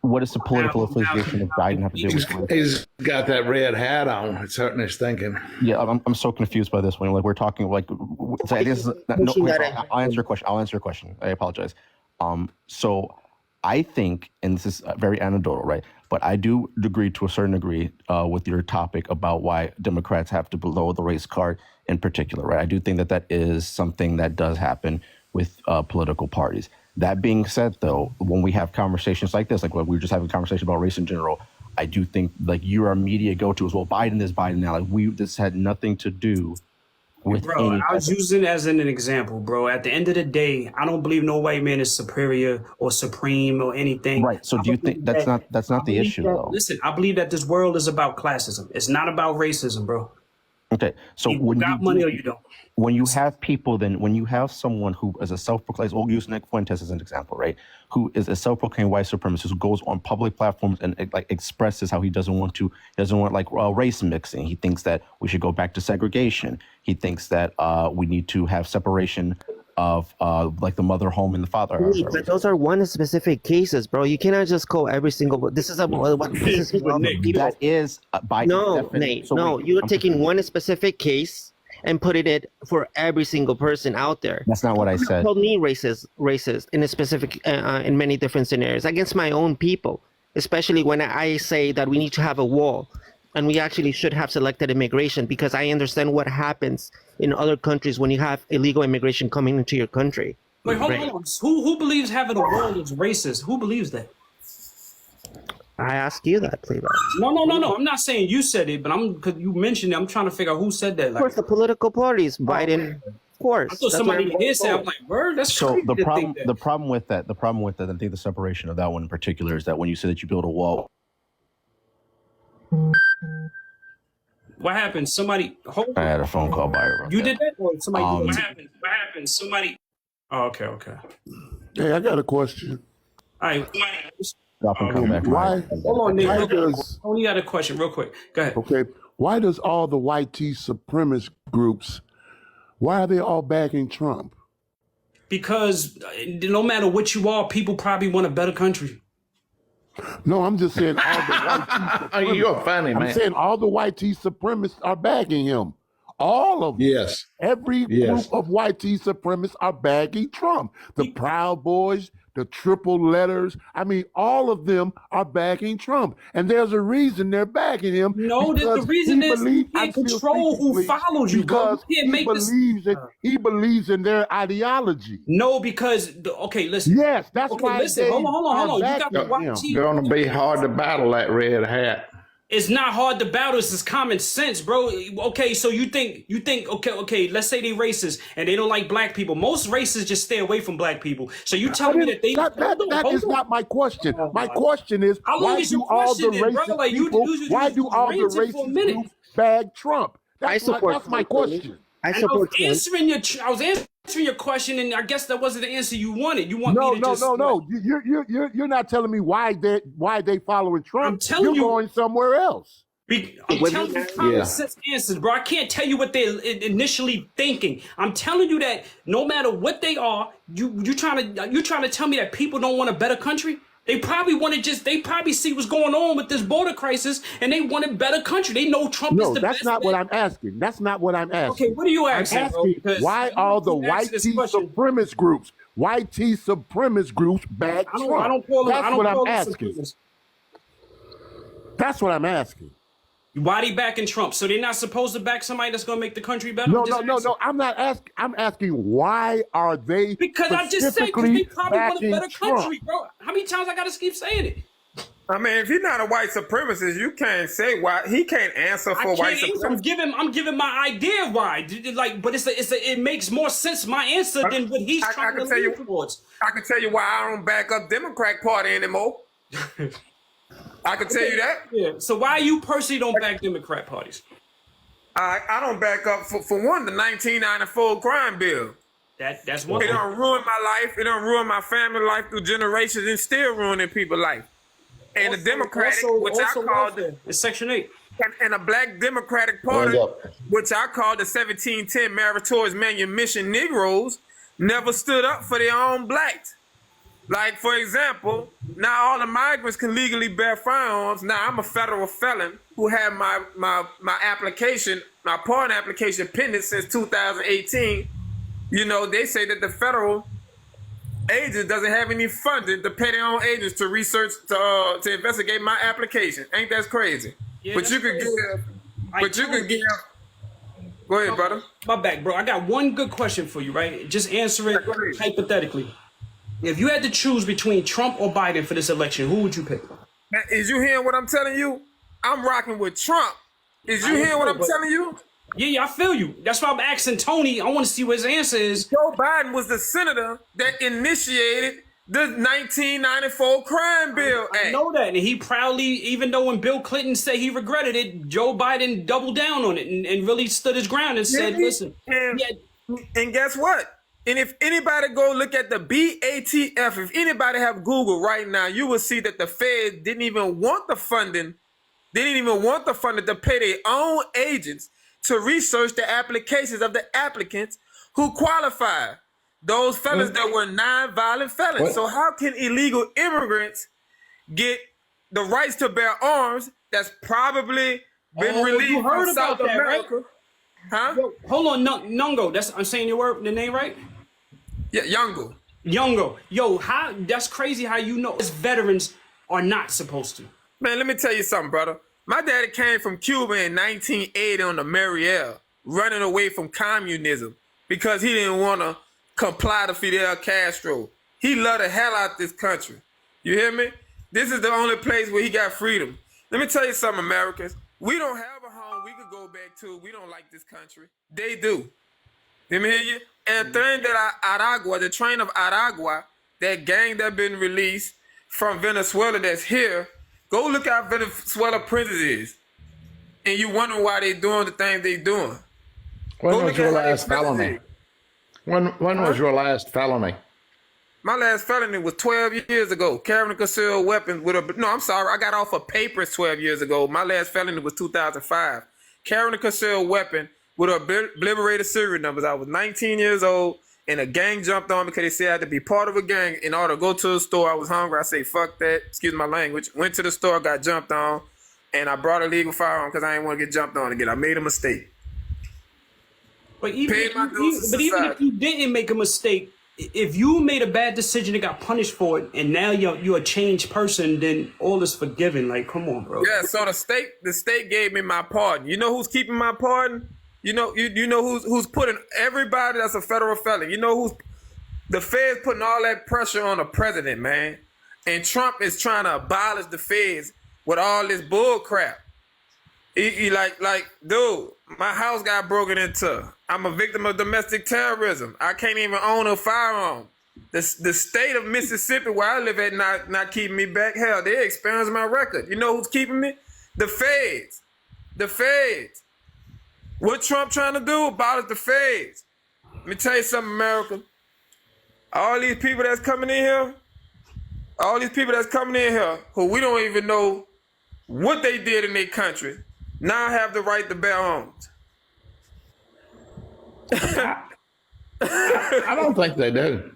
What does the political affiliation of Biden have to do with race? He's got that red hat on. It's hurting his thinking. Yeah, I'm so confused by this one. Like we're talking like so it is, I'll answer your question. I'll answer your question. I apologize. So I think, and this is very anecdotal, right? But I do agree to a certain degree with your topic about why Democrats have to lower the race card in particular, right? I do think that that is something that does happen with political parties. That being said, though, when we have conversations like this, like when we were just having a conversation about race in general, I do think like your immediate go-to is, well, Biden is Biden now. Like this had nothing to do with bro. I was using it as an example, bro. At the end of the day, I don't believe no white man is superior or supreme or anything. Right. So do you think that's not the issue, though? Listen, I believe that this world is about classism. It's not about racism, bro. Okay. So you got money or you don't. When you have people, then when you have someone who is a self-proclaimed, we'll use Nick Fuentes as an example, right? Who is a self-proclaimed white supremacist who goes on public platforms and like expresses how he doesn't want like race mixing. He thinks that we should go back to segregation. He thinks that we need to have separation of like the mother home and the father. But those are one specific cases, bro. You cannot just call every single. This is that is by no, definition. Nate. So no, you're taking one specific case and putting it for every single person out there. That's not what I said. You called me racist in a specific, in many different scenarios against my own people, especially when I say that we need to have a wall and we actually should have selected immigration, because I understand what happens in other countries when you have illegal immigration coming into your country. Wait, hold on. Who believes having a wall is racist? Who believes that? I ask you that, Playboy. No. I'm not saying you said it, but because you mentioned it, I'm trying to figure out who said that. Of course, the political parties, Biden. Of course. I thought somebody here said, I'm like, word, that's so crazy. The problem with that, I think the separation of that one in particular is that when you say that you build a wall. What happened? Somebody. I had a phone call by her. You did that, or somebody? What happened? What happened? Somebody. Oh, okay. Hey, I got a question. All right. Stop and come back. Why? Hold on, Nick. I only got a question, real quick. Go ahead. Okay. Why does all the white supremacist groups? Why are they all backing Trump? Because no matter what you are, people probably want a better country. No, I'm just saying all the white supremacists. You're funny, man. I'm saying all the white supremacists are backing him. All of them. Yes. Every group of white supremacists are backing Trump. The Proud Boys, the triple letters. I mean, all of them are backing Trump. And there's a reason they're backing him. No, the reason is you can't control who follows you, bro. You can't he believes in their ideology. No, because, okay, listen. Yes, that's why. Listen, hold on. You got the white It's going to be hard to battle that red hat. It's not hard to battle. It's just common sense, bro. Okay, so you think, okay, let's say they racist and they don't like black people. Most racists just stay away from black people. So you telling me that they... That is not my question. My question is, why do all the racist groups bag Trump? That's my question. I support Trump. I was answering your question, and I guess that wasn't the answer you wanted. You want me to just... No. You're not telling me why they following Trump. I'm telling You're going somewhere else. I'm telling you common sense answers, bro. I can't tell you what they're initially thinking. I'm telling you that no matter what they are, you trying to tell me that people don't want a better country? They probably see what's going on with this border crisis, and they want a better country. They know Trump is the best. No, that's not what I'm asking. That's not what I'm asking. Okay, what are you asking? I'm asking why all the white supremacist groups, back Trump? That's what I'm asking. That's what I'm asking. Why they backing Trump? So they're not supposed to back somebody that's going to make the country better? No. I'm not asking. I'm asking why are they? Because I just said they probably want a better country, bro. How many times I got to keep saying it? I mean, if you're not a white supremacist, you can't say why. He can't answer for white supremacists. I'm giving my idea why. Like, but it makes more sense my answer than what he's trying to lean towards. I can tell you why I don't back up Democrat Party anymore. I can tell you that. Yeah. So why you personally don't back Democrat parties? I don't back up for one, the 1994 crime bill. That's one. It don't ruin my life. It don't ruin my family life through generations, and still ruining people's life. And the Democratic, which I call it's Section 8, and a Black Democratic Party, which I call the 1710 Meritorious Manumission Negroes, never stood up for their own blacks. Like, for example, now all the migrants can legally bear firearms. Now I'm a federal felon who had my application, my pardon application pending since 2018. You know, they say that the federal agent doesn't have any funding to pay their own agents to research, to investigate my application. Ain't that crazy? Yeah, But you could give, go ahead, brother. My back, bro. I got one good question for you, right? Just answer it hypothetically. If you had to choose between Trump or Biden for this election, who would you pick? Now, is you hearing what I'm telling you? I'm rocking with Trump. Is you hearing what I'm telling you? Yeah, I feel you. That's why I'm asking Tony. I want to see what his answer is. Joe Biden was the senator that initiated the 1994 crime bill I act. know that, and he proudly, even though when Bill Clinton said he regretted it, Joe Biden doubled down on it and really stood his ground and said, "Listen." And guess what? And if anybody go look at the BATF, if anybody have Google right now, you will see that the Fed didn't even want the funding. They didn't even want the funding to pay their own agents to research the applications of the applicants who qualify. Those felons that were non-violent felons. What? So how can illegal immigrants get the rights to bear arms that's probably been you released heard from South about that, right? America? Huh? Yo, hold on, Nungo. I'm saying the name right? Yeah, Youngo. Youngo. Yo, that's crazy how you know us veterans are not supposed to. Man, let me tell you something, brother. My daddy came from Cuba in 1980 on the Mariel, running away from communism because he didn't want to comply to Fidel Castro. He loved the hell out this country. You hear me? This is the only place where he got freedom. Let me tell you something, Americans. We don't have a home we could go back to. We don't like this country. They do. Let me hear you. And the thing that Aragua, the train of Aragua, that gang that been released from Venezuela that's here, go look how Venezuela prisons is. And you wonder why they doing the things they doing. When was your how they last prisons felony? is. When was your last felony? My last felony was 12 years ago. Carrying a concealed weapon with a... No, I'm sorry. I got off of papers 12 years ago. My last felony was 2005. Carrying a concealed weapon with a obliterated serial numbers. I was 19 years old, and a gang jumped on me because they said I had to be part of a gang in order to go to the store. I was hungry. I say, fuck that. Excuse my language. Went to the store, got jumped on, and I brought a legal firearm because I didn't want to get jumped on again. I made a mistake. But even Paid my dues to even if society. you didn't make a mistake, if you made a bad decision and got punished for it, and now you're a changed person, then all is forgiven. Like, come on, bro. Yeah, so the state gave me my pardon. You know who's keeping my pardon? You know who's putting everybody that's a federal felon. You know who's the feds putting all that pressure on the president, man. And Trump is trying to abolish the feds with all this bull crap. He like, dude, my house got broken into. I'm a victim of domestic terrorism. I can't even own a firearm. The state of Mississippi, where I live at, not keeping me back. Hell, they expunged my record. You know who's keeping me? The feds. The feds. What Trump trying to do? Abolish the feds. Let me tell you something, America. All these people that's coming in here, who we don't even know what they did in their country, now have the right to bear arms. I don't think they do.